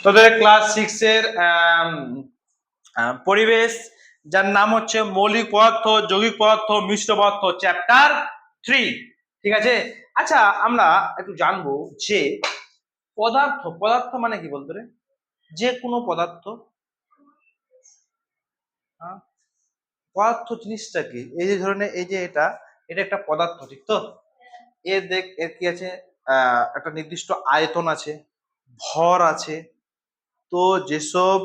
তোদের ক্লাস 6 এর পরিবেশ, যার নাম হচ্ছে মৌলিক পদার্থ, যৌগিক পদার্থ, মিশ্র পদার্থ, চ্যাপ্টার 3। ঠিক আছে। আচ্ছা, আমরা একটু জানবো যে পদার্থ, পদার্থ মানে কি বলতো রে? যে কোনো পদার্থ। পদার্থ জিনিসটা কি? এই যে ধরনের, এই যে এটা এটা একটা পদার্থ, ঠিক তো? এর দেখ, এর কি আছে? একটা নির্দিষ্ট আয়তন আছে, ভর আছে। তো যেসব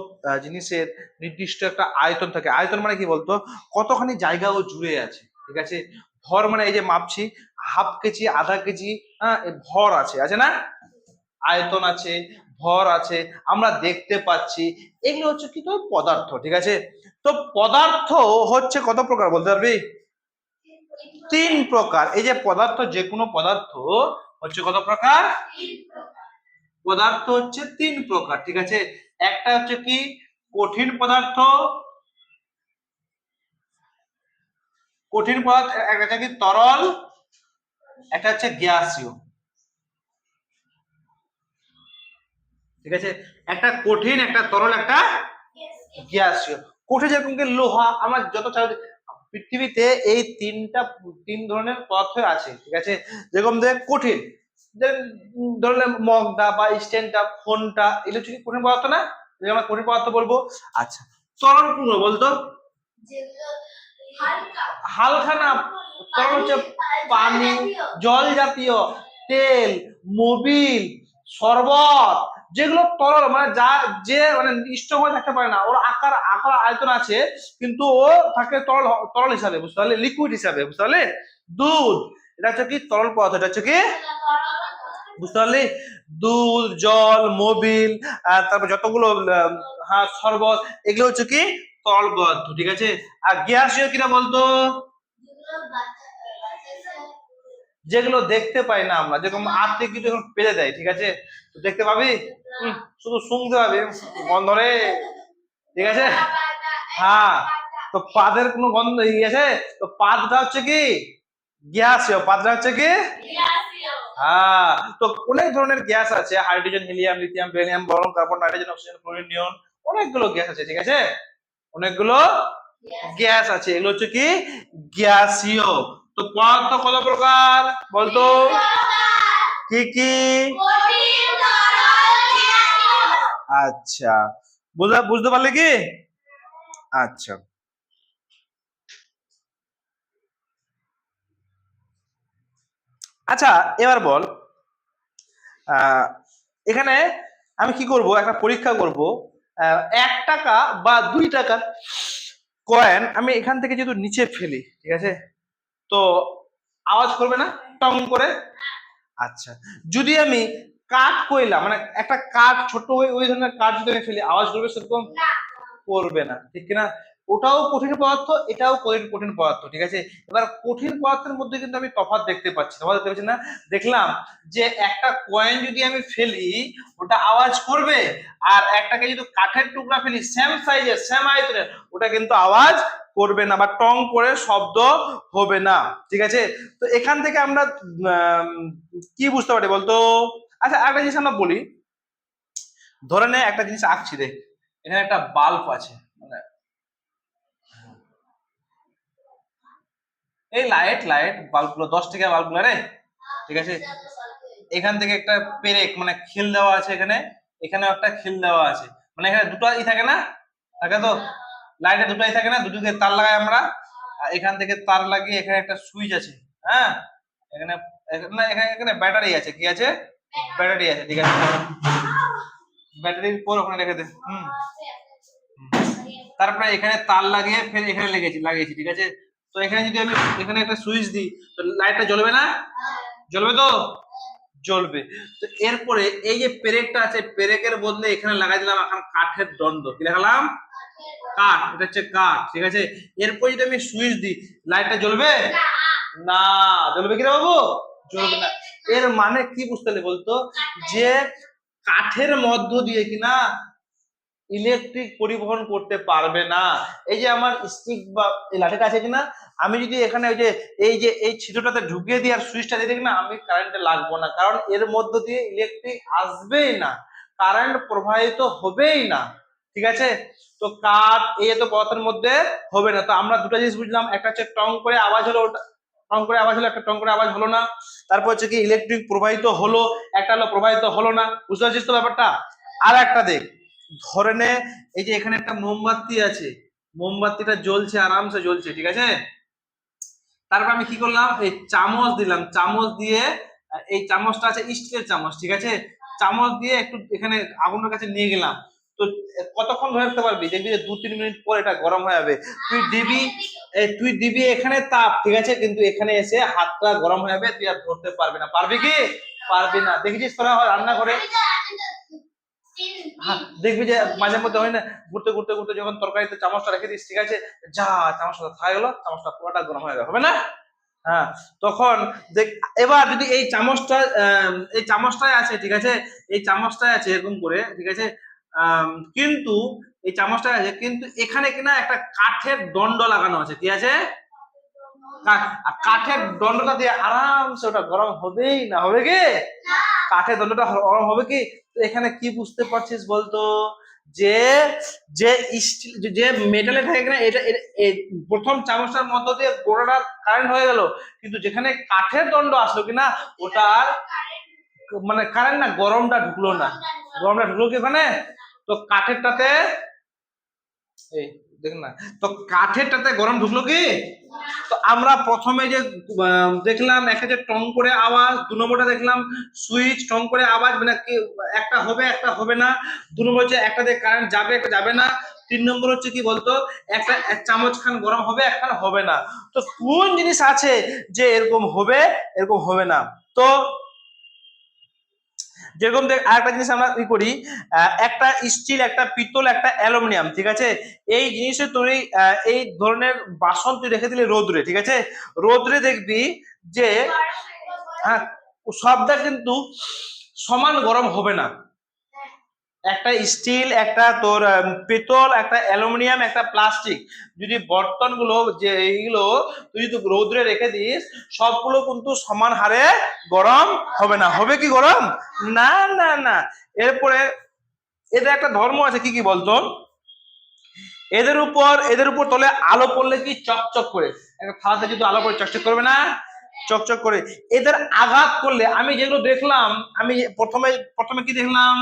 জিনিসের নির্দিষ্ট একটা আয়তন থাকে, আয়তন মানে কি বলতো, কতখানি জায়গা ও জুড়ে আছে, ঠিক আছে। ভর মানে এই যে মাপছি, হাফ কেজি, আধা কেজি, হ্যাঁ, ভর আছে, আছে না? আয়তন আছে, ভর আছে, আমরা দেখতে পাচ্ছি, এগুলো হচ্ছে কি, তো পদার্থ, ঠিক আছে। তো পদার্থ হচ্ছে কত প্রকার বলতে পারবি? 3 প্রকার। এই যে পদার্থ, যে কোনো পদার্থ হচ্ছে কত প্রকার? পদার্থ হচ্ছে 3 প্রকার, ঠিক আছে। একটা হচ্ছে কি, কঠিন পদার্থ। কঠিন পদার্থ একটা হচ্ছে কি তরল, একটা হচ্ছে গ্যাসীয়, ঠিক আছে। একটা কঠিন, একটা তরল, একটা গ্যাসীয়। কঠিন যেরকম কি লোহা, আমার যত পৃথিবীতে এই তিন ধরনের পদার্থ আছে, ঠিক আছে। যেরকম দেখ কঠিন, ধরলে মগটা বা স্ট্যান্ডটা, ফোনটা, এগুলো হচ্ছে কি কঠিন পদার্থ না? আমরা কঠিন পদার্থ বলবো। আচ্ছা, তরল কোনগুলো বলতো? হালকা না, তরল হচ্ছে পানি, জল জাতীয়, তেল, মোবিল, শরবত, যেগুলো তরল, মানে যা, যে মানে স্থির থাকতে পারে না, ওর আকার আকার আয়তন আছে, কিন্তু ও থাকে তরল, তরল হিসাবে, বুঝতে পারলে, লিকুইড হিসাবে, বুঝতে পারলে। দুধ, এটা হচ্ছে কি তরল পদার্থ, এটা হচ্ছে কি, বুঝতে পারলি। দুধ, জল, মোবিল, তারপর যতগুলো হ্যাঁ শরবত, এগুলো হচ্ছে কি তরল পদার্থ, ঠিক আছে। আর গ্যাসীয় কিনা বলতো? যেগুলো দেখতে পাই না আমরা, যেরকম আর্থে কিছু যখন পেরে দেয়, ঠিক আছে, তো দেখতে পাবি, শুধু শুনতে পাবি গন্ধ রে, ঠিক আছে। হ্যাঁ, তো পাদের কোনো গন্ধ আছে? তো পাদটা হচ্ছে কি গ্যাসীয়, পাদটা হচ্ছে কি। হ্যাঁ, তো অনেক ধরনের গ্যাস আছে, hydrogen, helium, lithium, beryllium, boron, carbon, nitrogen, oxygen, chlorine, neon, অনেকগুলো গ্যাস আছে, ঠিক আছে। অনেকগুলো গ্যাস আছে, এগুলো হচ্ছে কি গ্যাসীয়। তো পদার্থ কত প্রকার বলতো? কি কি? আচ্ছা, বুঝতে পারলে কি? আচ্ছা, আচ্ছা, এবার বল, এখানে আমি কি করব, একটা পরীক্ষা করব। 1 টাকা বা 2 টাকা কয়েন আমি এখান থেকে যদি নিচে ফেলি, ঠিক আছে, তো আওয়াজ করবে না টং করে? আচ্ছা, যদি আমি কাঠ কইলা, মানে একটা কাঠ, ছোট ওই ধরনের কাঠ যদি আমি ফেলি, আওয়াজ করবে সেরকম? করবে না, ঠিক কিনা? ওটাও কঠিন পদার্থ, এটাও কঠিন পদার্থ, ঠিক আছে। এবার কঠিন পদার্থের মধ্যে কিন্তু আমি তফাৎ দেখতে পাচ্ছি, তফাৎ দেখতে পাচ্ছি না? দেখলাম যে একটা কয়েন যদি আমি ফেলি, ওটা আওয়াজ করবে, আর একটাকে যদি কাঠের টুকরা ফেলি সেম সাইজের, সেম আয়তনের, ওটা কিন্তু আওয়াজ করবে না, বা টং করে শব্দ হবে না, ঠিক আছে। তো এখান থেকে আমরা কি বুঝতে পারি বলতো? আচ্ছা, একটা জিনিস আমরা বলি, ধরে নে একটা জিনিস আঁকছি, দেখ এখানে একটা বাল্ব আছে, মানে এই লাইট লাইট বাল্ব গুলো, 10 টাকা বাল্ব গুলো রে, ঠিক আছে। এখান থেকে একটা পেরেক, মানে খিল দেওয়া আছে এখানে, এখানেও একটা খিল দেওয়া আছে, মানে এখানে দুটো ই থাকে না, থাকে তো, লাইটে দুটাই থাকে না, দুটোকে তার লাগাই আমরা, আর এখান থেকে তার লাগিয়ে এখানে একটা সুইচ আছে, হ্যাঁ, এখানে, না এখানে এখানে ব্যাটারি আছে, কি আছে? ব্যাটারি আছে, ঠিক আছে। ব্যাটারির পর ওখানে রেখে দে। তারপরে এখানে তার লাগিয়ে ফের এখানে লাগিয়েছি, ঠিক আছে। তো এখানে যদি আমি এখানে একটা সুইচ দিই, তো লাইটটা জ্বলবে না? জ্বলবে তো? জ্বলবে। তো এরপরে এই যে পেরেকটা আছে, পেরেকের বদলে এখানে লাগাই দিলাম এখন কাঠের দণ্ড, কি লাগালাম? কাঠ, এটা হচ্ছে কাঠ, ঠিক আছে। এরপর যদি আমি সুইচ দিই, লাইটটা জ্বলবে না? জ্বলবে কিনা বাবু? জ্বলবে না। এর মানে কি বুঝতে হবে বলতো, যে কাঠের মধ্য দিয়ে কিনা ইলেকট্রিক পরিবহন করতে পারবে না। এই যে আমার স্টিক বা এই লাঠিটা আছে কিনা, আমি যদি এখানে ওই যে এই ছিদ্রটাতে ঢুকিয়ে দিই আর সুইচটা দিয়ে দিই না, আমি কারেন্টে লাগবো না, কারণ এর মধ্য দিয়ে ইলেকট্রিক আসবেই না। কারেন্ট প্রবাহিত হবেই না, ঠিক আছে। তো কাট এ তো পদার্থের মধ্যে হবে না। তো আমরা দুটো জিনিস বুঝলাম, একটা হচ্ছে টং করে আওয়াজ হলো, ওটা টং করে আওয়াজ হলো, একটা টং করে আওয়াজ হলো না। তারপর হচ্ছে কি ইলেকট্রিক প্রবাহিত হলো, একটা হলো প্রবাহিত হলো না। বুঝতে পারছিস তো ব্যাপারটা? আর একটা দেখ, ধরে নে এই যে এখানে একটা মোমবাতি আছে, মোমবাতিটা জ্বলছে, আরামসে জ্বলছে, ঠিক আছে। তারপর আমি কি করলাম, এই চামচ দিলাম, চামচ দিয়ে এই চামচটা আছে স্টিলের চামচ, ঠিক আছে, চামচ দিয়ে একটু এখানে আগুনের কাছে নিয়ে গেলাম। তো কতক্ষণ ধরে রাখতে পারবি? দেখবি যে 2-3 মিনিট পর এটা গরম হয়ে যাবে। তুই দিবি এখানে তাপ, ঠিক আছে, কিন্তু এখানে এসে হাতটা গরম হয়ে যাবে, তুই আর ধরতে পারবি না। পারবি কি? পারবি না। দেখেছিস তোরা রান্না করে? হ্যাঁ, দেখবি যে মাঝে মধ্যে হয় না, ঘুরতে ঘুরতে ঘুরতে যখন তরকারিতে চামচটা রেখে দিস, ঠিক আছে, যা চামচটা থাকা গেল, চামচটা পুরোটা গরম হয়ে যাবে, হবে না? হ্যাঁ, তখন দেখ, এবার যদি এই চামচটা এই চামচটাই আছে, ঠিক আছে, এই চামচটাই আছে এরকম করে, ঠিক আছে, কিন্তু এই চামচটা আছে, কিন্তু এখানে কিনা একটা কাঠের দণ্ড লাগানো আছে, কি আছে? কাঠের দণ্ডটা দিয়ে আরামসে ওটা গরম হবেই না, হবে কি? কাঠের দণ্ডটা গরম হবে কি? তো এখানে কি বুঝতে পারছিস বলতো, যে যে স্টিল যে মেটালে থাকে না, প্রথম চামচটার মধ্য দিয়ে গোড়াটা কারেন্ট হয়ে গেল, কিন্তু যেখানে কাঠের দণ্ড আসলো কিনা, ওটার মানে কারেন্ট না, গরমটা ঢুকলো না। গরমটা ঢুকলো কি ওখানে? তো কাঠেরটাতে এই দেখ না, তো কাঠেরটাতে গরম ঢুকলো কি? তো আমরা প্রথমে যে দেখলাম একটা যে টং করে আওয়াজ, 2 নম্বরটা দেখলাম সুইচ টং করে আওয়াজ, মানে কি একটা হবে একটা হবে না। 2 নম্বর হচ্ছে একটা দিয়ে কারেন্ট যাবে একটা যাবে না। 3 নম্বর হচ্ছে কি বলতো, একটা এক চামচ খান গরম হবে, একখান হবে না। তো কোন জিনিস আছে যে এরকম হবে এরকম হবে না? তো যেরকম দেখ আরেকটা জিনিস আমরা ই করি, একটা স্টিল, একটা পিতল, একটা অ্যালুমিনিয়াম, ঠিক আছে, এই জিনিসের তৈরি এই ধরনের বাসন তুই রেখে দিলে রোদ্রে, ঠিক আছে, রোদ্রে দেখবি যে হ্যাঁ, সবটা কিন্তু সমান গরম হবে না। একটা স্টিল, একটা তোর পেতল, একটা অ্যালুমিনিয়াম, একটা প্লাস্টিক, যদি বর্তনগুলো যে এইগুলো তুই যদি রৌদ্রে রেখে দিস, সবগুলো কিন্তু সমান হারে গরম হবে না। হবে কি গরম? না না না। এরপরে এদের একটা ধর্ম আছে, কি কি বলতো, এদের উপর তলে আলো পড়লে কি চকচক করে, একটা থালাতে যদি আলো পড়ে চকচক করবে না? চকচক করে। এদের আঘাত করলে, আমি যেগুলো দেখলাম, আমি প্রথমে প্রথমে কি দেখলাম,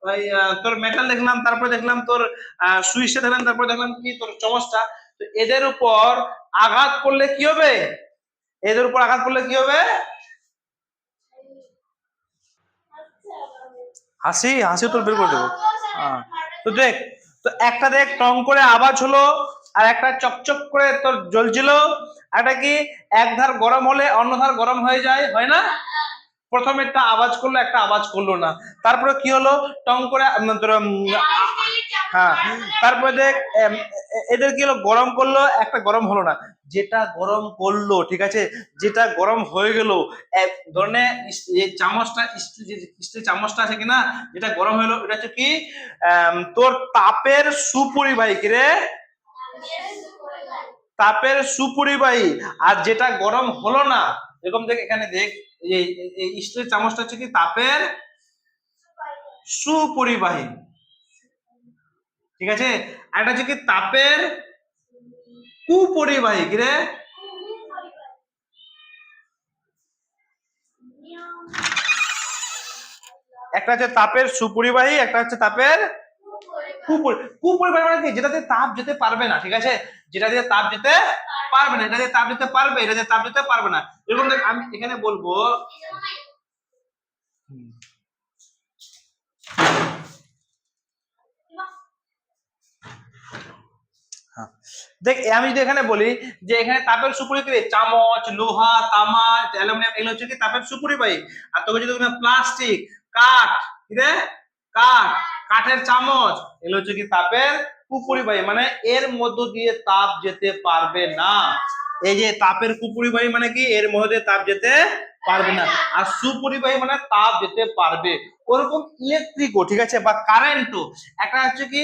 ওই তোর মেটাল দেখলাম, তারপরে দেখলাম তোর সুইচটা দেখলাম, তারপরে দেখলাম কি তোর চামচটা। তো এদের উপর আঘাত করলে কি হবে? এদের উপর আঘাত করলে কি হবে? হাসি হাসি তোর বের করে দেবো। তো দেখ, তো একটা দেখ টং করে আওয়াজ হলো, আর একটা চকচক করে তোর জ্বলছিল। একটা কি এক ধার গরম হলে অন্য ধার গরম হয়ে যায়, হয় না? প্রথমে একটা আওয়াজ করলো, একটা আওয়াজ করলো না। তারপরে কি হলো, টং করে তোর, হ্যাঁ, তারপরে দেখ এদের কি হলো, গরম করলো, একটা গরম হলো না। যেটা গরম করলো, ঠিক আছে, যেটা গরম হয়ে গেল, এক ধরনের এই চামচটা, স্টিল চামচটা আছে কিনা, যেটা গরম হলো, এটা হচ্ছে কি তোর তাপের সুপরিবাহী, কি রে? তাপের সুপরিবাহী। আর যেটা গরম হলো না, এরকম দেখ এখানে দেখ, এই স্টিলের চামচটা হচ্ছে কি তাপের সুপরিবাহী, ঠিক আছে, আর এটা হচ্ছে কি তাপের কুপরিবাহী, কি রে? একটা হচ্ছে তাপের সুপরিবাহী, একটা হচ্ছে তাপের কুপরিবাহী। মানে কি? যেটা দিয়ে তাপ যেতে পারবে না, ঠিক আছে, যেটা দিয়ে তাপ যেতে পারবে না, এটা দিয়ে তাপ যেতে পারবে, এটা দিয়ে তাপ যেতে পারবে না। এরকম দেখ, আমি এখানে বলবো, হ্যাঁ, দেখ আমি যদি এখানে বলি যে এখানে তাপের সুপরিবাহী চামচ, লোহা, তামা, অ্যালুমিনিয়াম, এগুলো হচ্ছে কি তাপের সুপরিবাহী। আর তোকে যদি তুমি প্লাস্টিক, কাঠ, কি রে, কাঠ, কাঠের চামচ, এগুলো হচ্ছে কি তাপের কুপরিবাহী, মানে এর মধ্য দিয়ে তাপ যেতে পারবে না। এই যে তাপের কুপরিবাহী মানে কি, এর মধ্যে দিয়ে তাপ যেতে পারবে না। আর সুপরিবাহী মানে তাপ যেতে পারবে। ওরকম ইলেকট্রিকও, ঠিক আছে, বা কারেন্টও, একটা হচ্ছে কি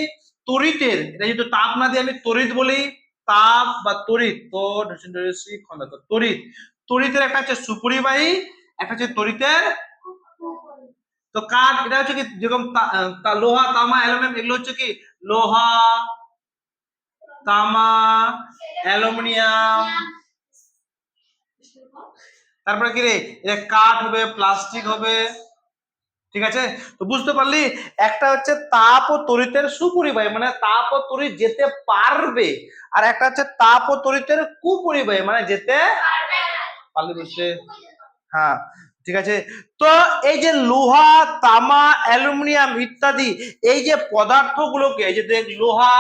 তড়িতের, এটা যেহেতু তাপ না দিয়ে আমি তড়িৎ বলি, তাপ বা তড়িৎ, তড়িৎ, তড়িতের একটা হচ্ছে সুপরিবাহী, একটা হচ্ছে তড়িতের তো কাঠ এটা হচ্ছে কি যেরকম লোহা তামা অ্যালুমিনিয়াম এগুলো হচ্ছে কি লোহা তামা অ্যালুমিনিয়াম, তারপরে কি রে এটা কাঠ হবে প্লাস্টিক হবে, ঠিক আছে। তো বুঝতে পারলি একটা হচ্ছে তাপ ও তড়িতের সুপরিবাহী মানে তাপ ও তড়িৎ যেতে পারবে, আর একটা হচ্ছে তাপ ও তড়িতের কুপরিবাহী মানে যেতে পারলে বুঝতে। হ্যাঁ ঠিক আছে। তো এই যে লোহা তামা অ্যালুমিনিয়াম ইত্যাদি এই যে পদার্থগুলোকে এই যে দেখ লোহা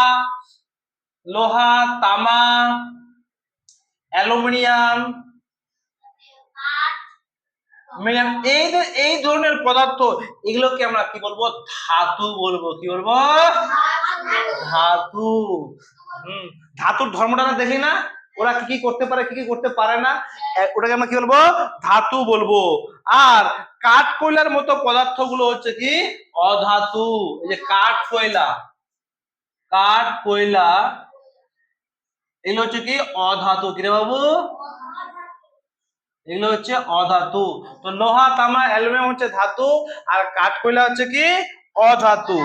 লোহা তামা অ্যালুমিনিয়াম এই এই ধরনের পদার্থ এগুলোকে আমরা কি বলবো ধাতু বলবো, কি বলবো ধাতু। ধাতুর ধর্মটা দেখি না ওরা কি কি করতে পারে কি কি করতে পারে না, ওটাকে আমরা কি বলবো ধাতু বলবো। আর কাঠ কয়লার মতো পদার্থগুলো হচ্ছে কি অধাতু। এই যে কাঠ কয়লা এগুলো হচ্ছে কি অধাতু, কিরে বাবু এগুলো হচ্ছে অধাতু। তো লোহা তামা অ্যালুমিনিয়াম হচ্ছে ধাতু আর কাঠ কয়লা হচ্ছে কি অধাতু।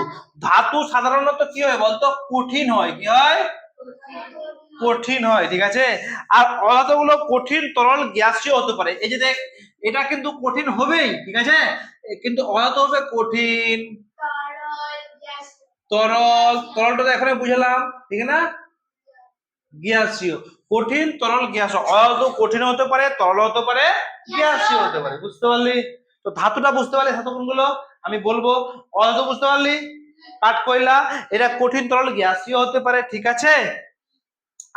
ধাতু সাধারণত কি হয় বলতো কঠিন হয়, কি হয় কঠিন হয়, ঠিক আছে। আর অধাতু গুলো কঠিন তরল গ্যাসীয় হতে পারে। এই যে দেখ এটা কিন্তু কঠিন হবেই, ঠিক আছে, কিন্তু অধাতু হবে কঠিন তরল, তরলটা তো এখানে বুঝলাম ঠিক না, গ্যাসীয় কঠিন তরল গ্যাসীয়। অধাতু কঠিন হতে পারে তরল হতে পারে গ্যাসীয় হতে পারে, বুঝতে পারলি। তো ধাতুটা বুঝতে পারলি ধাতু কোনগুলো আমি বলবো। অধাতু বুঝতে পারলি কাঠ কয়লা এটা কঠিন তরল গ্যাসীয় হতে পারে, ঠিক আছে।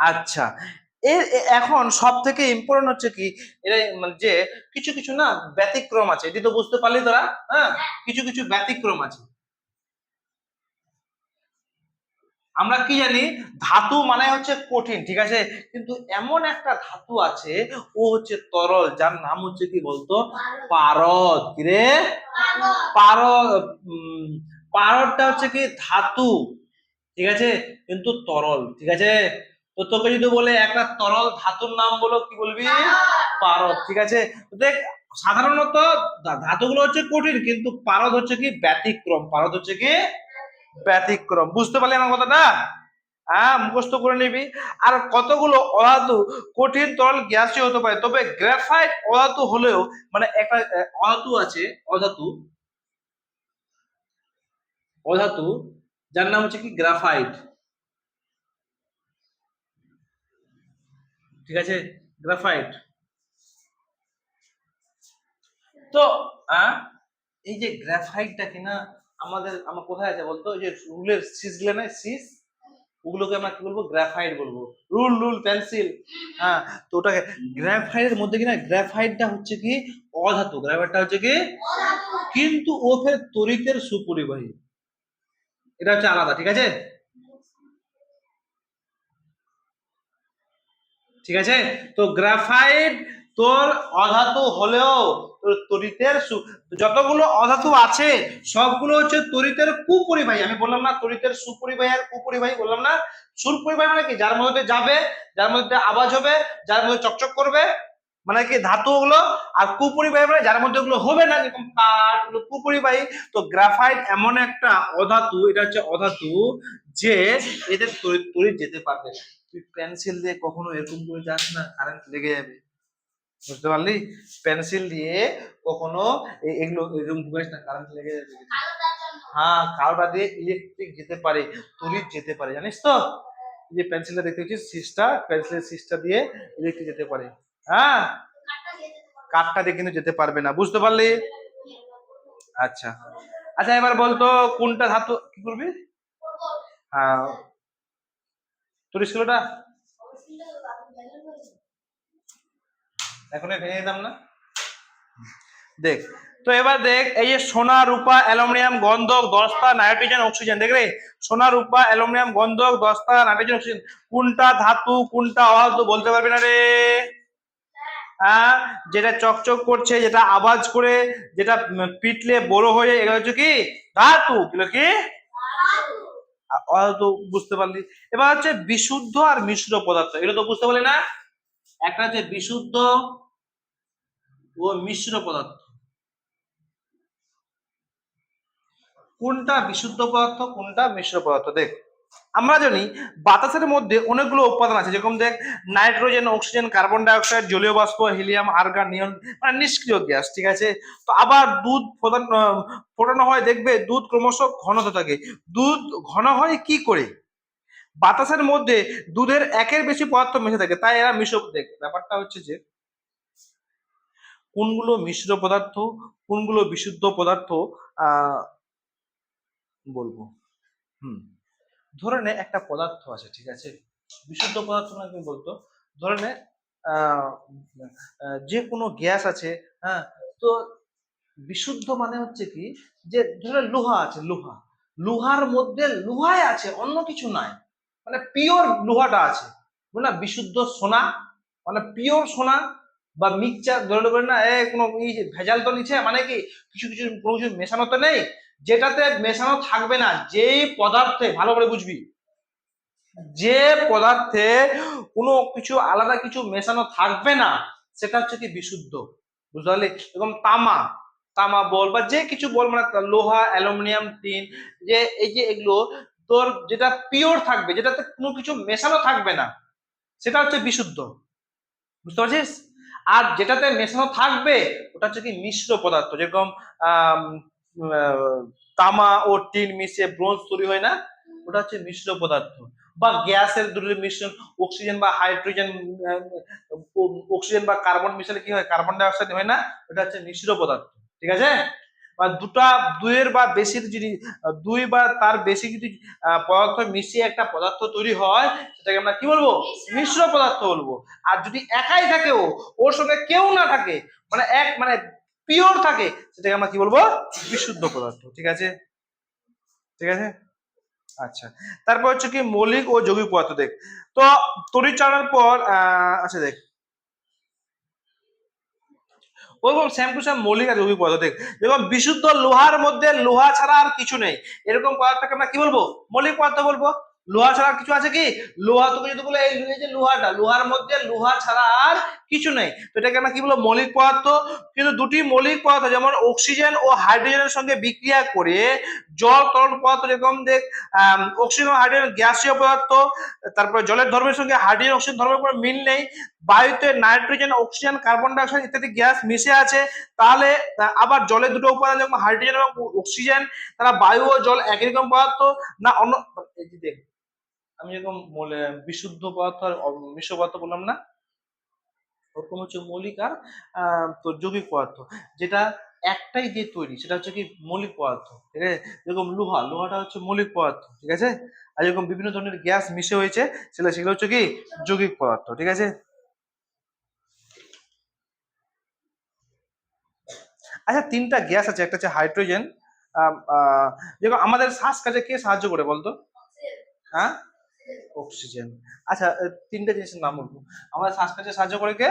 আচ্ছা এখন সব থেকে ইম্পর্টেন্ট হচ্ছে কি এটা যে কিছু কিছু না ব্যতিক্রম আছে, এটি তো বুঝতে পারলি তোরা। হ্যাঁ কিছু কিছু ব্যতিক্রম আছে। আমরা কি জানি ধাতু মানে হচ্ছে কঠিন, ঠিক আছে, কিন্তু এমন একটা ধাতু আছে ও হচ্ছে তরল যার নাম হচ্ছে কি বলতো পারদ, কি রে পারদ। পারদটা হচ্ছে কি ধাতু, ঠিক আছে, কিন্তু তরল, ঠিক আছে। তো তোকে যদি বলে একটা তরল ধাতুর নাম বলো কি বলবি পারদ, ঠিক আছে। দেখ সাধারণত ধাতুগুলো হচ্ছে কঠিন কিন্তু পারদ হচ্ছে কি ব্যতিক্রম, পারদ হচ্ছে কি ব্যতিক্রম, বুঝতে পারলি আমার কথাটা। হ্যাঁ মুখস্থ করে নিবি। আর কতগুলো অধাতু কঠিন তরল গ্যাসীয় হতে পারে, তবে গ্রাফাইট অধাতু হলেও মানে একটা অধাতু আছে অধাতু অধাতু যার নাম হচ্ছে কি গ্রাফাইট, ঠিক আছে গ্রাফাইট। তো এই যে গ্রাফাইটটা কিনা আমার কোথায় আছে বলতো ওই যে রুলের সিস গুলো না সিস ওগুলোকে আমরা কি বলবো গ্রাফাইট বলবো, রুল রুল পেন্সিল। হ্যাঁ তো ওটাকে গ্রাফাইটের মধ্যে কিনা গ্রাফাইটটা হচ্ছে কি অধাতু, গ্রাফাইটটা হচ্ছে কি কিন্তু ও ফের তড়িতের সুপরিবাহী, এটা হচ্ছে আলাদা, ঠিক আছে ঠিক আছে। তো গ্রাফাইট তোর অধাতু হলেও তোর তড়িতের যতগুলো অধাতু আছে সবগুলো হচ্ছে তড়িতের কুপরিবাহী। আমি বললাম না তড়িতের সুপরিবাহী আর কুপরিবাহী বললাম না। সুপরিবাহী মানে কি যার মধ্যে যাবে যার মধ্যে আওয়াজ হবে যার মধ্যে চকচক করবে মানে কি ধাতু গুলো, আর কুপরিবাহী মানে যার মধ্যে ওগুলো হবে না যেরকম কাঠ কুপরিবাহী। তো গ্রাফাইট এমন একটা অধাতু, এটা হচ্ছে অধাতু যে এদের তড়িৎ তড়িৎ যেতে পারবে। তুই পেন্সিল দিয়ে কখনো এরকম করে যাস না কারেন্ট লেগে যাবে, বুঝতে পারলি। পেন্সিল দিয়ে কখনো এগুলো এরকম ঘুমাইস না কারেন্ট লেগে যাবে। হ্যাঁ কারোটা দিয়ে ইলেকট্রিক যেতে পারে তড়িৎ যেতে পারে জানিস তো। এই যে পেন্সিলটা দেখতে পাচ্ছিস সিস্টা পেন্সিলের সিস্টা দিয়ে ইলেকট্রিক যেতে পারে। হ্যাঁ কাঠটা দিয়ে কিন্তু যেতে পারবে না, বুঝতে পারলি। আচ্ছা আচ্ছা এবার বলতো কোনটা ধাতু কি করবি। হ্যাঁ তোর স্কুলটা এখন ভেঙে দিতাম না। দেখ তো এবার দেখ এই যে সোনা রূপা অ্যালুমিনিয়াম গন্ধক দস্তা নাইট্রোজেন অক্সিজেন, দেখ রে সোনা রূপা অ্যালুমিনিয়াম গন্ধক দস্তা নাইট্রোজেন অক্সিজেন কোনটা ধাতু কোনটা অধাতু বলতে পারবি না রে। হ্যাঁ যেটা চকচক করছে যেটা আওয়াজ করে যেটা পিটলে বড় হয়ে এগুলো হচ্ছে কি ধাতু, এগুলো কি অধাতু, বুঝতে পারলি। এবার হচ্ছে বিশুদ্ধ আর মিশ্র পদার্থ, এগুলো তো বুঝতে পারলি না। একটা হচ্ছে বিশুদ্ধ ও মিশ্র পদার্থ, কোনটা বিশুদ্ধ পদার্থ কোনটা মিশ্র পদার্থ। দেখ আমরা জানি বাতাসের মধ্যে অনেকগুলো উপাদান আছে, যেরকম দেখ nitrogen, oxygen, carbon die oxide, জলীয় বাষ্প, হিলিয়াম, আর্গন, নিয়ন, মানে নিষ্ক্রিয় গ্যাস, ঠিক আছে। তো আবার দুধ ফোটানো হয়, দেখবে দুধ ক্রমশ ঘন হতে থাকে। দুধ ঘন হয় কি করে? বাতাসের মধ্যে দুধের একের বেশি পদার্থ মিশে থাকে, তাই এরা মিশ্র। দেখ ব্যাপারটা হচ্ছে যে কোনগুলো মিশ্র পদার্থ কোনগুলো বিশুদ্ধ পদার্থ আহ বলবো। ধরে নে একটা পদার্থ আছে, ঠিক আছে, বিশুদ্ধ পদার্থ না কি বলতো, ধরে নে আহ, যে কোনো গ্যাস আছে, হ্যাঁ, তো বিশুদ্ধ মানে হচ্ছে কি, যে ধরে লোহা আছে, লোহার মধ্যে লোহাই আছে, অন্য কিছু নাই, মানে পিওর লোহাটা আছে, না বিশুদ্ধ সোনা, মানে পিওর সোনা, বা মিক্সচার ধরে নেবেন না, কোনো ভেজাল তো নিচ্ছে, মানে কি কিছু কিছু কোনো কিছু মেশানো তো নেই, যেটাতে মেশানো থাকবে না, যেই পদার্থে, ভালো করে বুঝবি, যে পদার্থে কোনো কিছু আলাদা কিছু মেশানো থাকবে না, সেটা হচ্ছে কি বিশুদ্ধ, বুঝতে পারলি। এরকম তামা, বল বা যে কিছু বল, মানে লোহা, অ্যালুমিনিয়াম, টিন, যে এই যে এগুলো তোর যেটা পিওর থাকবে, যেটাতে কোনো কিছু মেশানো থাকবে না, সেটা হচ্ছে বিশুদ্ধ, বুঝতে পারছিস। আর যেটাতে মেশানো থাকবে ওটা হচ্ছে কি মিশ্র পদার্থ, যেরকম আহ তামা ও টিন মিশিয়ে ব্রোঞ্জ তৈরি হয় না, ওটা হচ্ছে মিশ্র পদার্থ। বা গ্যাসের দুটোর মিশ্রণ, অক্সিজেন বা হাইড্রোজেন, অক্সিজেন বা কার্বন মিশালে কি হয়, কার্বন ডাই অক্সাইড হয় না, ওটা হচ্ছে মিশ্র পদার্থ, ঠিক আছে। বা দুইয়ের বা বেশি যদি দুই বা তার বেশি যদি পদার্থ মিশিয়ে একটা পদার্থ তৈরি হয়, সেটাকে আমরা কি বলবো, মিশ্র পদার্থ বলবো। আর যদি একাই থাকে ওর সঙ্গে কেউ না থাকে, মানে মানে পিওর থাকে, সেটাকে আমরা কি বলবো, বিশুদ্ধ পদার্থ, ঠিক আছে, ঠিক আছে। আচ্ছা, তারপর হচ্ছে কি মৌলিক ও যৌগিক পদার্থ। দেখ তো তড়িৎচালনের পর আচ্ছা দেখ ওরকম সেম টু সেম মৌলিক আর যৌগিক পদার্থ। দেখ যেরকম বিশুদ্ধ লোহার মধ্যে লোহা ছাড়া আর কিছু নেই, এরকম পদার্থকে আমরা কি বলবো, মৌলিক পদার্থ বলবো। লোহা ছাড়া কিছু আছে কি, লোহা তোকে যদি বলে এই যে লোহাটা, লোহার মধ্যে লোহা ছাড়া আর কিছু নেই, তো এটাকে আমরা কি বলবো, মৌলিক পদার্থ। কিন্তু দুটি মৌলিক পদার্থ যেমন অক্সিজেন ও হাইড্রোজেনের সঙ্গে বিক্রিয়া করে জল তরল পদার্থ, যেরকম দেখ অক্সিজেন ও হাইড্রোজেন গ্যাসীয় পদার্থ, তারপরে জলের ধর্মের সঙ্গে হাইড্রোজেন অক্সিজেন ধর্মের কোনো মিল নেই, বায়ুতে nitrogen, oxygen, carbon die oxide ইত্যাদি গ্যাস মিশে আছে, তাহলে আবার জলের দুটো উপাদান যেমন হাইড্রোজেন এবং অক্সিজেন, তারা বায়ু ও জল একই রকম পদার্থ না অন্য। এই যে দেখ আমি যেরকম বিশুদ্ধ পদার্থ আর মিশ্র পদার্থ বললাম না, ওরকম হচ্ছে মৌলিক আর তোর যৌগিক পদার্থ, যেটা একটাই দিয়ে তৈরি সেটা হচ্ছে কি মৌলিক পদার্থ, ঠিক আছে। যেরকম লোহাটা হচ্ছে মৌলিক পদার্থ, ঠিক আছে। আর যেরকম বিভিন্ন ধরনের গ্যাস মিশে হয়েছে সেগুলো হচ্ছে কি যৌগিক পদার্থ, ঠিক আছে। আচ্ছা, তিনটা গ্যাস আছে, একটা হচ্ছে হাইড্রোজেন, যেরকম আমাদের শ্বাসকাজে কে সাহায্য করে বলতো, হ্যাঁ, অক্সিজেন। আচ্ছা, তিনটা জিনিসের নাম বলবো, আমাদের শ্বাসকাজে সাহায্য করে কে,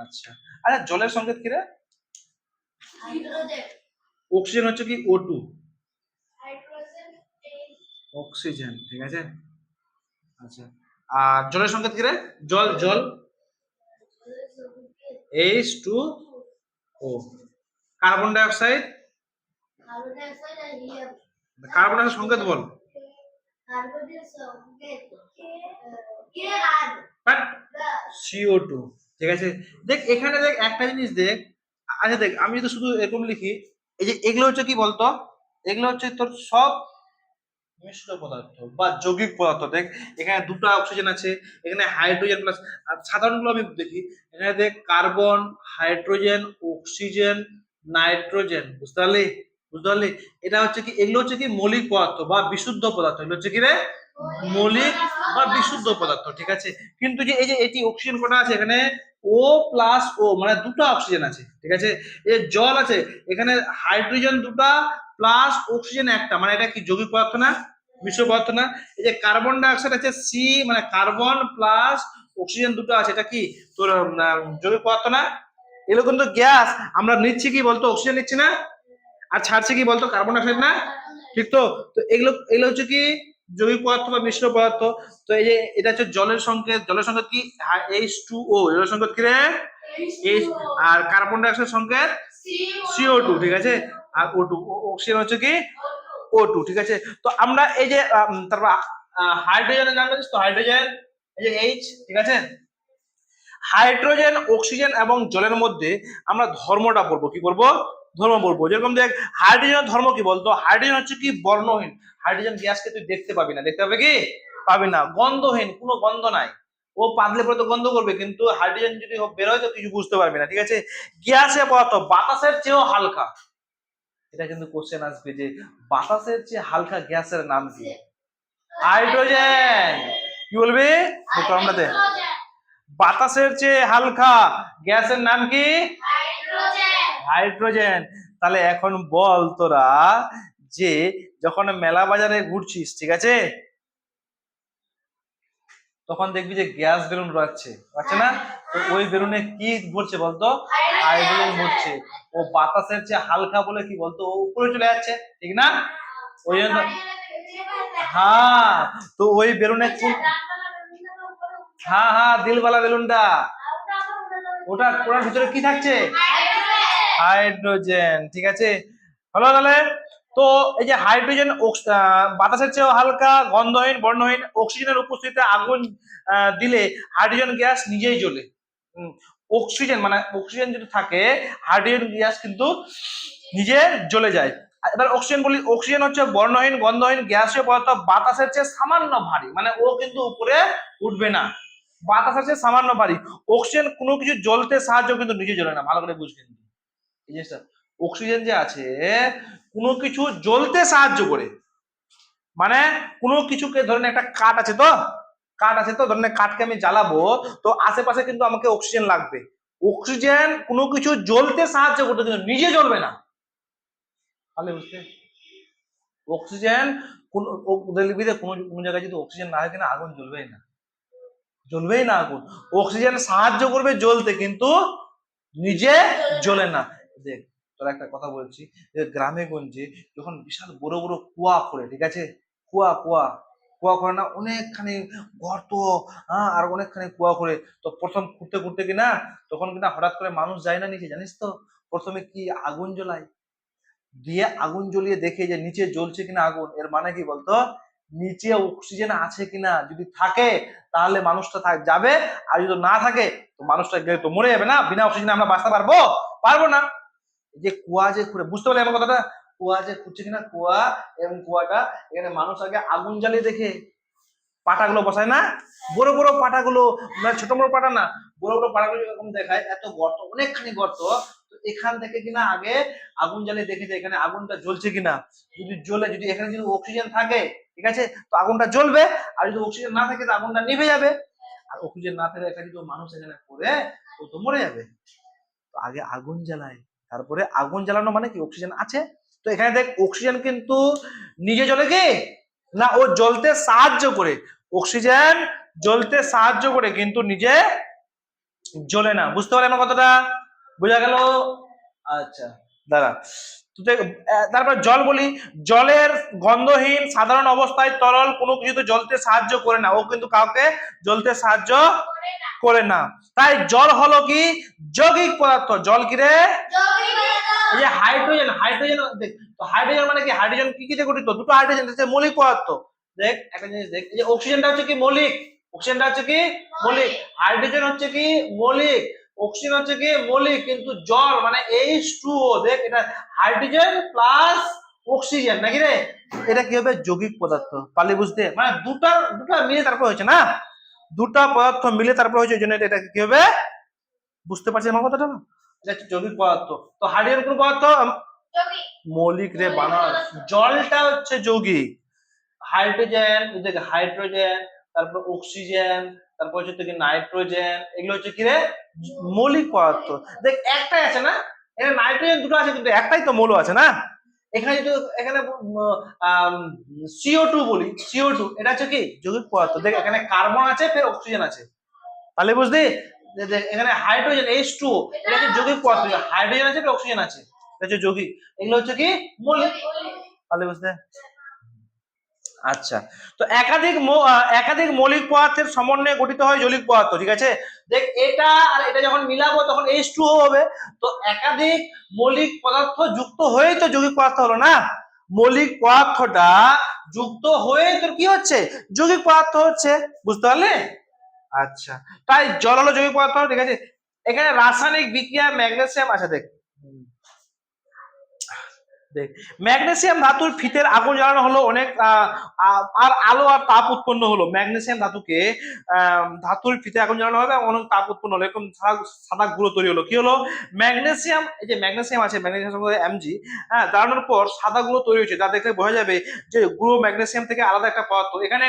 আচ্ছা। আচ্ছা, জলের সংকেত কি রে, অক্সিজেন হচ্ছে কি O2, অক্সিজেন, ঠিক আছে। আচ্ছা, আর জলের সংকেত কি রে, জল H2O, carbon die oxide, carbon die সংকেত বল, CO2, ঠিক আছে। দেখ এখানে দেখ একটা জিনিস দেখ, আচ্ছা দেখ আমি তো শুধু এরকম লিখি, এই যে এগুলো হচ্ছে কি বলতো, এগুলো হচ্ছে তোর সব মিশ্র পদার্থ বা যৌগিক পদার্থ। দেখ এখানে দুটো অক্সিজেন আছে, এখানে হাইড্রোজেন প্লাস, সাধারণগুলো আমি দেখি, এখানে দেখ কার্বন, হাইড্রোজেন, অক্সিজেন, নাইট্রোজেন, বুঝতে পারলি, এটা হচ্ছে কি, এগুলো হচ্ছে কি মৌলিক পদার্থ বা বিশুদ্ধ পদার্থ, এগুলো হচ্ছে কি রে, মৌলিক বা বিশুদ্ধ পদার্থ, ঠিক আছে। কিন্তু যে এই যে এটি অক্সিজেন কটা আছে এখানে, O+O, মানে দুটো অক্সিজেন আছে, ঠিক আছে। এই জল আছে, এখানে হাইড্রোজেন দুটা প্লাস অক্সিজেন একটা, মানে এটা কি যৌগিক পদার্থ না, মিশ্র পদার্থ না। এই যে কার্বন ডাই অক্সাইড আছে সি, মানে কার্বন প্লাস অক্সিজেন দুটো আছে, এটা কি তোর যৌগিক পদার্থ না। এগুলো কিন্তু গ্যাস, আমরা নিচ্ছি কি বলতো, অক্সিজেন নিচ্ছি না, আর ছাড়ছি কি বলতো, কার্বন ডাই অক্সাইড না, ঠিক তো। তো এগুলো হচ্ছে কি যৌগিক পদার্থ বা মিশ্র পদার্থ। তো এই যে এটা হচ্ছে জলের সংকেত কি H2O, জলের সংকেত কি রে H, আর কার্বন ডাই অক্সাইড সংকেত CO2, ঠিক আছে। আর O2, অক্সিজেন হচ্ছে কি O2, ঠিক আছে। তো আমরা এই যে তারপর হাইড্রোজেনের নাম জানিস তো, হাইড্রোজেন এই যে H, ঠিক আছে। হাইড্রোজেন, অক্সিজেন এবং জলের মধ্যে আমরা ধর্মটা পড়বো, কি করবো, ধর্ম পড়বো। যেরকম দেখ হাইড্রোজেনের ধর্ম কি বলতো, হাইড্রোজেন হচ্ছে কি বর্ণহীন। হাইড্রোজেন গ্যাসকে তুই দেখতে পাবি না, দেখতে পাবে কি পাবি না। গন্ধহীন, কোনো গন্ধ নাই, ও পাতলে পরে তো গন্ধ করবে, কিন্তু হাইড্রোজেন যদি বেরোয় তো কিছু বুঝতে পারবি না, ঠিক আছে। গ্যাসে পদার্থ, বাতাসের চেয়েও হালকা। এটা কিন্তু কোশ্চেন আসবে যে বাতাসের চেয়ে হালকা গ্যাসের নাম কি? হাইড্রোজেন। কি বলবি আমরা দে, বাতাসের চেয়ে হালকা গ্যাসের নাম কি? হাইড্রোজেন। তাহলে এখন বল তোরা, যে যখন মেলা বাজারে ঘুরছিস, ঠিক আছে, তখন দেখবি যে গ্যাস বেলুন উড়াচ্ছে, পাচ্ছে না? তো ওই বেলুনে কি ভরছে বলতো? হাইড্রোজেন ভরছে। ও বাতাসের চেয়ে হালকা বলে কি বলতো, ও উপরে চলে যাচ্ছে, ঠিক না? ওই জন্য, হ্যাঁ, তো ওই বেলুনে হ্যাঁ হ্যাঁ, দিলওয়ালা বেলুনটা, ওটার ভিতরে কি থাকছে? হাইড্রোজেন, ঠিক আছে। হলো তাহলে। তো এই যে হাইড্রোজেন বাতাসের চেয়েও হালকা, গন্ধহীন, বর্ণহীন, অক্সিজেনের উপস্থিতিতে আগুন দিলে হাইড্রোজেন গ্যাস নিজেই জ্বলে। অক্সিজেন মানে অক্সিজেন যদি থাকে, হাইড্রোজেন গ্যাস কিন্তু নিজে জ্বলে যায়। এবার অক্সিজেন বলি, অক্সিজেন হচ্ছে বর্ণহীন, গন্ধহীন, গ্যাসীয় পদার্থ, বাতাসের চেয়ে সামান্য ভারী, মানে ও কিন্তু উপরে উঠবে না, বাতাসের চেয়ে সামান্য ভারী। অক্সিজেন কোনো কিছু জ্বলতে সাহায্য কিন্তু নিজে জ্বলে না, ভালো করে বুঝবেন এই জিনিসটা। অক্সিজেন যে আছে কোনো কিছু জ্বলতে সাহায্য করে, মানে কোনো কিছুকে, ধরেন একটা কাঠ আছে তো, ধরেন কাঠকে আমি জ্বালাবো, তো আশেপাশে কিন্তু আমাকে অক্সিজেন লাগবে। অক্সিজেন কোনো কিছু জ্বলতে সাহায্য করতে, কিন্তু নিজে জ্বলবে না, তাহলে বুঝতে। অক্সিজেন কোন উদ্ভিদে কোন জায়গায় যদি অক্সিজেন না হয় কিনা আগুন জ্বলবেই না, জ্বলবেই না আগুন। অক্সিজেন সাহায্য করবে জ্বলতে, কিন্তু নিজে জ্বলে না। দেখ তোর একটা কথা বলছি, যে গ্রামে গঞ্জে যখন বিশাল বড় বড় কুয়া করে, ঠিক আছে, কুয়া কুয়া কুয়া করে না, অনেকখানি গর্ত, হ্যাঁ, আর অনেকখানি কুয়া করে, তো প্রথম খুঁড়তে খুঁড়তে কিনা, তখন কিনা হঠাৎ করে মানুষ যায় না নিচে, জানিস তো, প্রথমে কি আগুন জ্বলায়, দিয়ে আগুন জ্বলিয়ে দেখে যে নিচে জ্বলছে কিনা আগুন, এর মানে কি বলতো, নিচে অক্সিজেন আছে কিনা, যদি থাকে তাহলে মানুষটা যাবে, আর যদি না থাকে তো মানুষটা গেলে তো মরে যাবে না, বিনা অক্সিজেনে আমরা বাঁচতে পারবো? পারবো না। যে কুয়া যে খুঁড়ে, বুঝতে পারলে আমার কথাটা, কুয়া যে খুঁড়ছে কিনা, কুয়া এবং কুয়াটা, এখানে মানুষ আগে আগুন জ্বালিয়ে দেখে পাটাগুলো বসায় না, বড় বড় পাটাগুলো, মানে ছোট বড় পাটা না, বড় বড় পাটাগুলো এরকম দেখায়, এত গর্ত, অনেকখানি গর্ত, তো এখান থেকে কিনা আগে আগুন জ্বালিয়ে দেখে যে এখানে আগুনটা জ্বলছে কিনা, যদি জ্বলে, যদি এখানে যদি অক্সিজেন থাকে, ঠিক আছে, তো আগুনটা জ্বলবে, আর যদি অক্সিজেন না থাকে তো আগুনটা নিভে যাবে। আর অক্সিজেন না থাকলে এখানে যদি মানুষ এখানে পড়ে, ও তো মরে যাবে। তো আগে আগুন জ্বালায়, তারপরে আগুন জ্বালানো মানে কি অক্সিজেন আছে। তো এখানে দেখ অক্সিজেন কিন্তু নিজে জ্বলে কি না, ও জ্বলতে সাহায্য করে, অক্সিজেন জ্বলতে সাহায্য করে কিন্তু নিজে জ্বলে না, বুঝতে পারলে আমার কথাটা, বোঝা গেল? আচ্ছা দাঁড়া, তারপর জল বলি, জলের গন্ধহীন, সাধারণ অবস্থায় তরল, কোনো কিছুতে জ্বলতে সাহায্য করে না, ও কিন্তু কাউকে জ্বলতে সাহায্য করে না। তাই জল হলো কি যৌগিক পদার্থ। জল কি রে? এই যে হাইড্রোজেন, হাইড্রোজেন মানে কি, হাইড্রোজেন কি কিতে গঠিত? দুটো হাইড্রোজেন, মৌলিক পদার্থ। দেখ একটা জিনিস দেখ, এই যে অক্সিজেনটা হচ্ছে কি মৌলিক, অক্সিজেনটা হচ্ছে কি মৌলিক, হাইড্রোজেন হচ্ছে কি মৌলিক, অক্সিজেন হচ্ছে কি মৌলিক, কিন্তু জল মানে H2O, দেখ এটা হাইড্রোজেন প্লাস অক্সিজেন নাকি রে, এটা কি হবে যৌগিক পদার্থ। পারলি বুঝতে, মানে দুটা মিলে তারপর হয়েছে না, দুটা পদার্থ মিলে তারপর হয়েছে, ওই জন্য এটা কি হবে, বুঝতে পারছি আমার কথাটা, এটা হচ্ছে যৌগিক পদার্থ। তো হাইড্রোজেন কোন পদার্থ? মৌলিক রে বানা, জলটা হচ্ছে যৌগিক, হাইড্রোজেন, হাইড্রোজেন, তারপর অক্সিজেন, তারপর হচ্ছে কি নাইট্রোজেন, এগুলো হচ্ছে কি রে মৌলিক পদার্থ। দেখ একটাই আছে না, এখানে নাইট্রোজেন দুটো আছে কিন্তু একটাই তো মৌল আছে না। এখানে যদি এখানে CO2 বলি, CO2 এটা হচ্ছে কি যৌগিক পদার্থ। দেখ এখানে কার্বন আছে, ফের অক্সিজেন আছে, তাহলে বুঝলি, এখানে হাইড্রোজেন H2O এটা হচ্ছে যৌগিক পদার্থ, হাইড্রোজেন আছে, ফের অক্সিজেন আছে, এটা হচ্ছে যৌগিক, এগুলো হচ্ছে কি মৌলিক, তাহলে বুঝতে। আচ্ছা, তো একাধিক মৌলিক পদার্থের সমন্বয়ে গঠিত হয় যৌগিক পদার্থ, ঠিক আছে। দেখ এটা আর এটা যখন মিলাবো তখন H2O হবে। তো একাধিক মৌলিক পদার্থ যুক্ত হয়েই তো যৌগিক পদার্থ হলো না, মৌলিক পদার্থটা যুক্ত হয়ে তোর কি হচ্ছে, যৌগিক পদার্থ হচ্ছে, বুঝতে পারলে? আচ্ছা, তাই জল হলো যৌগিক পদার্থ, ঠিক আছে। এখানে রাসায়নিক বিক্রিয়া ম্যাগনেসিয়াম, আচ্ছা দেখ দেখ ম্যাগনেসিয়াম ধাতুর ফিতের আগুন জ্বালানো হলো অনেক আর আলো আর তাপ উৎপন্ন হলো। ম্যাগনেসিয়াম ধাতুকে ধাতুর ফিতে আগুন জ্বালানো হবে এবং অনেক তাপ উৎপন্ন হলো, এরকম সাদা গুঁড়ো তৈরি হলো। কি হলো, ম্যাগনেসিয়াম, এই যে ম্যাগনেসিয়াম আছে, ম্যাগনেসিয়াম সঙ্গে Mg, হ্যাঁ, জ্বালানোর পর সাদা গুঁড়ো তৈরি হয়েছে, তা দেখলে বোঝা যাবে যে গুঁড়ো ম্যাগনেসিয়াম থেকে আলাদা একটা পদার্থ। এখানে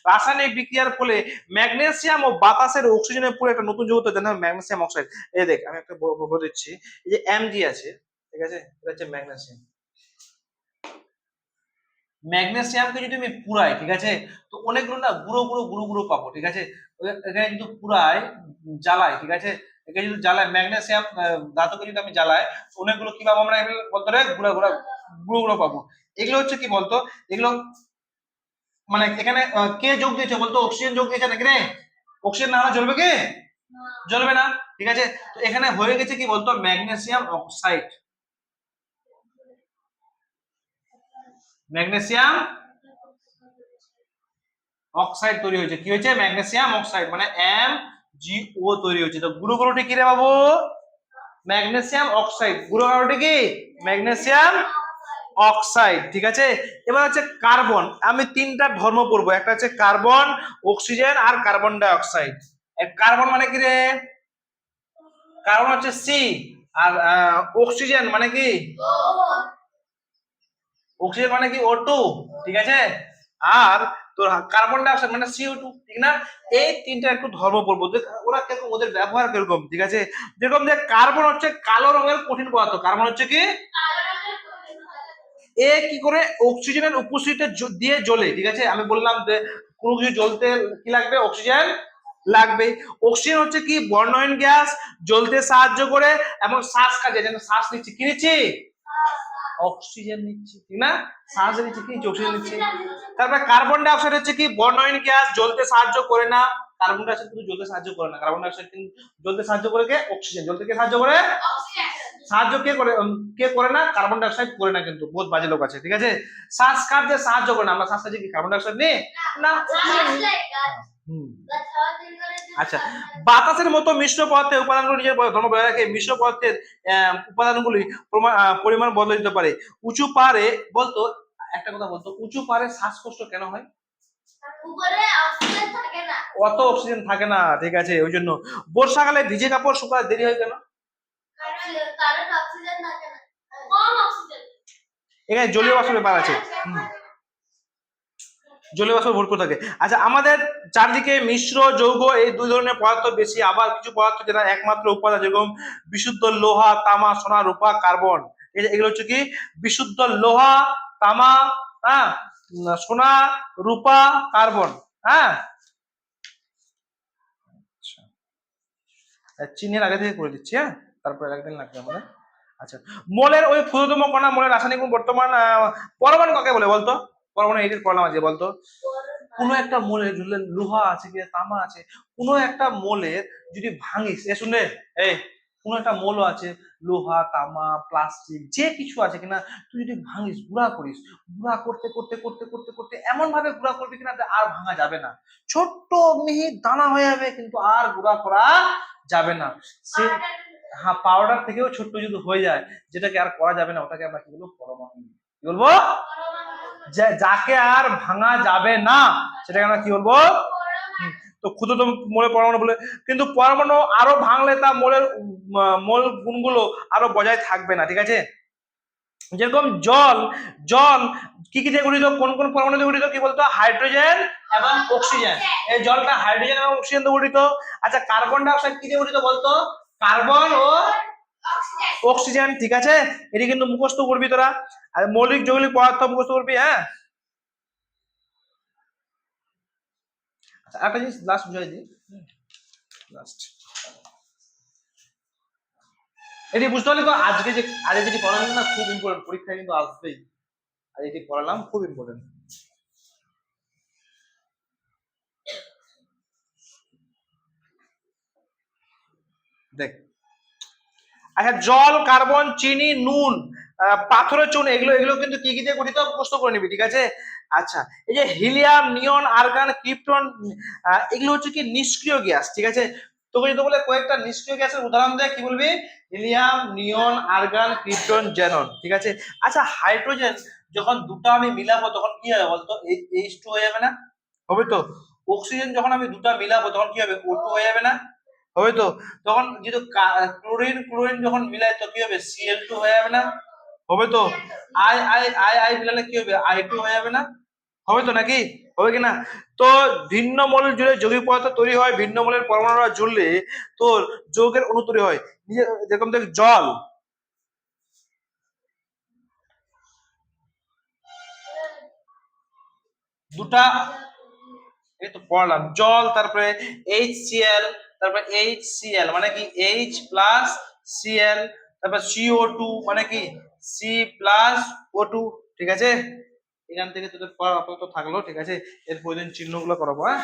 রাসায়নিক বিক্রিয়ার ফলে ম্যাগনেসিয়াম ও বাতাসের অক্সিজেনের পুরো একটা নতুন যৌগ তৈরি হয়, ম্যাগনেসিয়াম অক্সাইড। এই দেখ আমি একটা বলে দিচ্ছি, এই যে Mg আছে, ঠিক আছে, এটা হচ্ছে ম্যাগনেসিয়াম। ম্যাগনেসিয়ামকে যদি আমি পুরাই, ঠিক আছে, তো অনেকগুলো না গুঁড়ো গুঁড়ো গুঁড়ো গুঁড়ো পাবো, ঠিক আছে। এখানে কিন্তু পুরাই জ্বালাই, ঠিক আছে, এখানে যদি জ্বালাই ম্যাগনেসিয়াম ধাতুকে যদি আমি জ্বালাই, অনেকগুলো কি পাবো আমরা, বলতে রে গুঁড়া গুঁড়া গুঁড়ো গুঁড়ো পাবো। এগুলো হচ্ছে কি বলতো, এগুলো মানে এখানে কে যোগ দিয়েছে বলতো, অক্সিজেন যোগ দিয়েছে নাকি রে? অক্সিজেন না হলে জ্বলবে কি? জ্বলবে না, ঠিক আছে। তো এখানে হয়ে গেছে কি বলতো, ম্যাগনেসিয়াম অক্সাইড, ম্যাগনেসিয়াম অক্সাইড তৈরি হয়েছে। কি হয়েছে, ম্যাগনেসিয়াম অক্সাইড, মানে MgO তৈরি হয়েছে। তো গুঁড়ো গুঁড়োটি কি রে বাবু, ম্যাগনেসিয়াম অক্সাইড, গুঁড়ো গুঁড়োটি কি ম্যাগনেসিয়াম অক্সাইড, ঠিক আছে। এবার হচ্ছে কার্বন, আমি তিনটা ধর্ম পড়বো, একটা হচ্ছে কার্বন, অক্সিজেন আর কার্বন ডাই অক্সাইড। কার্বন মানে কি রে, কার্বন হচ্ছে C, আর অক্সিজেন মানে কি, অক্সিজেন মানে কি O2, ঠিক আছে। আর তোর কার্বন ডাই অক্সাইড মানে CO2, ঠিক না। এই তিনটা একটু ধর্ম পড়বো, ওরা কিরকম, ওদের ব্যবহার কিরকম, ঠিক আছে। যেরকম যে কার্বন হচ্ছে কালো রঙের কঠিন পদার্থ, কার্বন হচ্ছে কি, এ কি করে অক্সিজেনের উপস্থিতিতে দিয়ে জ্বলে, ঠিক আছে। আমি বললাম যে কোনো কিছু জ্বলতে কি লাগবে, অক্সিজেন লাগবে। অক্সিজেন হচ্ছে কি বর্ণহীন গ্যাস, জ্বলতে সাহায্য করে এবং শ্বাস কাজে, যেন শ্বাস নিচ্ছি, কি নিচ্ছি, অক্সিজেন নিচ্ছি, ঠিক না, শ্বাস নিচ্ছি, কি অক্সিজেন নিচ্ছি। তারপরে কার্বন ডাই অক্সাইড হচ্ছে কি বর্ণহীন গ্যাস, জ্বলতে সাহায্য করে না। কার্বন ডাই অক্সাইড কিন্তু জ্বলতে সাহায্য করে না, কার্বন ডাই অক্সাইড কিন্তু জ্বলতে সাহায্য করে কে, অক্সিজেন। জ্বলতে কে সাহায্য করে, সাহায্য কে করে, কে করে না, কার্বন ডাই অক্সাইড করে না, কিন্তু বহুত বাজে লোক আছে, ঠিক আছে। শ্বাস কাটতে সাহায্য করে না, আমরা শ্বাস কাটছি কি কার্বন ডাই অক্সাইড নিয়ে না, আচ্ছা, বাতাসের মতো মিশ্র পদার্থের উপাদানগুলো নিজের ধর্ম বজায় রাখে। মিশ্র পদার্থের উপাদানগুলি পরিমাণ বদলে দিতে পারে। উঁচু পাহাড়ে বলতো, একটা কথা বলতো, উঁচু পাহাড়ে শ্বাসকষ্ট কেন হয়, অত অক্সিজেন থাকে না, ঠিক আছে, ওই জন্য। বর্ষাকালে ভিজে কাপড় শুকাতে দেরি হয় কেন, এখানে জলীয় বাষ্প ব্যাপার আছে, জলীয় বাষ্প ভরপুর থাকে। আচ্ছা, আমাদের চারদিকে মিশ্র যৌগ এই দুই ধরনের পদার্থ বেশি, আবার কিছু পদার্থ যেটা একমাত্র উপাদান, যেরকম বিশুদ্ধ লোহা, তামা, সোনা, রূপা, কার্বন, এগুলো হচ্ছে কি বিশুদ্ধ লোহা, তামা, হ্যাঁ, সোনা, রূপা, কার্বন, হ্যাঁ। চিহ্নের আগে থেকে করে দিচ্ছি, হ্যাঁ, তারপরে একদিন লাগবে আমাদের। আচ্ছা, মোলের ওই ক্ষুদ্রতম কণা, মোলের রাসায়নিক গুণ বর্তমান পরমাণু কাকে বলে বলতো, পরমাণু এইটির পড়লাম আজকে, বলতো কোনো একটা মোলের লোহা আছে কি তামা আছে, কোনো একটা মোলের যদি ভাঙিস, এ শুনে এই কোনো একটা মোল আছে, লোহা, তামা, প্লাস্টিক, যে কিছু আছে কিনা, তুই যদি ভাঙিস, গুঁড়া করিস, গুঁড়া করতে করতে করতে করতে করতে এমন ভাবে গুঁড়া করবি কিনা আর ভাঙা যাবে না, ছোট্ট মিহি দানা হয়ে যাবে, কিন্তু আর গুঁড়া করা যাবে না। সে, হ্যাঁ, পাউডার থেকেও ছোট্ট যদি হয়ে যায়, যেটাকে আর করা যাবে না, ওটাকে আমরা কি বলবো, পরমাণু, কি বলবো, যাকে আর ভাঙা যাবে না, সেটাকে আমরা কি বলবো। তো ক্ষুদ্রতম মোলের পরমাণু বলে, কিন্তু পরমাণু আরো ভাঙলে তা মোল গুণগুলো আরো বজায় থাকবে না, ঠিক আছে। যেরকম জল, জল কি কি দিয়ে গঠিত, কোন কোন পরমাণু দিয়ে গঠিত, কি বলতো, হাইড্রোজেন এবং অক্সিজেন। এই জলটা হাইড্রোজেন এবং অক্সিজেন দিয়ে গঠিত। আচ্ছা, কার্বন ডাই অক্সাইড কি দিয়ে গঠিত বলতো, কার্বন ও অক্সিজেন, ঠিক আছে। এটি কিন্তু মুখস্থ করবি তোরা, আর মৌলিক যৌগিক পদার্থ মুখস্থ করবি, হ্যাঁ। আচ্ছা, একটা জিনিস লাস্ট বুঝাই দিই, লাস্ট এটি বুঝতে পারলি তো, আজকে যেটি পড়ালাম না খুব ইম্পর্টেন্ট, পরীক্ষায় কিন্তু আসবেই, আর এটি পড়ালাম খুব ইম্পর্টেন্ট। দেখ, আচ্ছা জল, কার্বন, চিনি, নুন, পাথরের চুন, এগুলো এগুলো কিন্তু কি কি দিয়ে গঠিত প্রশ্ন করে নিবি, ঠিক আছে। আচ্ছা, এই যে হিলিয়াম, নিয়ন, আর্গন, ক্রিপ্টন, এগুলো হচ্ছে কি নিষ্ক্রিয় গ্যাস, ঠিক আছে। তোকে যদি বলে কয়েকটা নিষ্ক্রিয় গ্যাসের উদাহরণ দেয়, কি বলবি? হিলিয়াম, নিয়ন, আর্গন, ক্রিপ্টন, জ্যানন, ঠিক আছে। আচ্ছা হাইড্রোজেন যখন দুটো আমি মিলাবো তখন কি হবে বলতো? H2 হয়ে যাবে না? হবে তো। অক্সিজেন যখন আমি দুটো মিলাবো তখন কি হবে? O2 হয়ে যাবে না? হবে তো। তখন যেহেতু ক্লোরিন ক্লোরিন যখন মিলাই তো কি হবে? Cl2 হয়ে যাবে না? হবে তো। আই আই আই আই মিলালে কি হবে? I2 হয়ে যাবে না? হবে তো নাকি? হবে কিনা? তো ভিন্ন মৌল জুড়ে যৌগিক পদার্থ তৈরি হয়, ভিন্ন মৌলের পরমাণুরা জুড়লে তোর যৌগের অণু তৈরি হয়। যেরকম দেখ জল, দুটা, এই তো পড়লাম জল, তারপরে HCl, তারপরে HCl মানে কি H প্লাস Cl, তারপর CO2 মানে কি C প্লাস O2, ঠিক আছে। এখান থেকে তোদের পড়া আপাতত থাকলো, ঠিক আছে। এর প্রয়োজন চিহ্নগুলো করাবো, হ্যাঁ।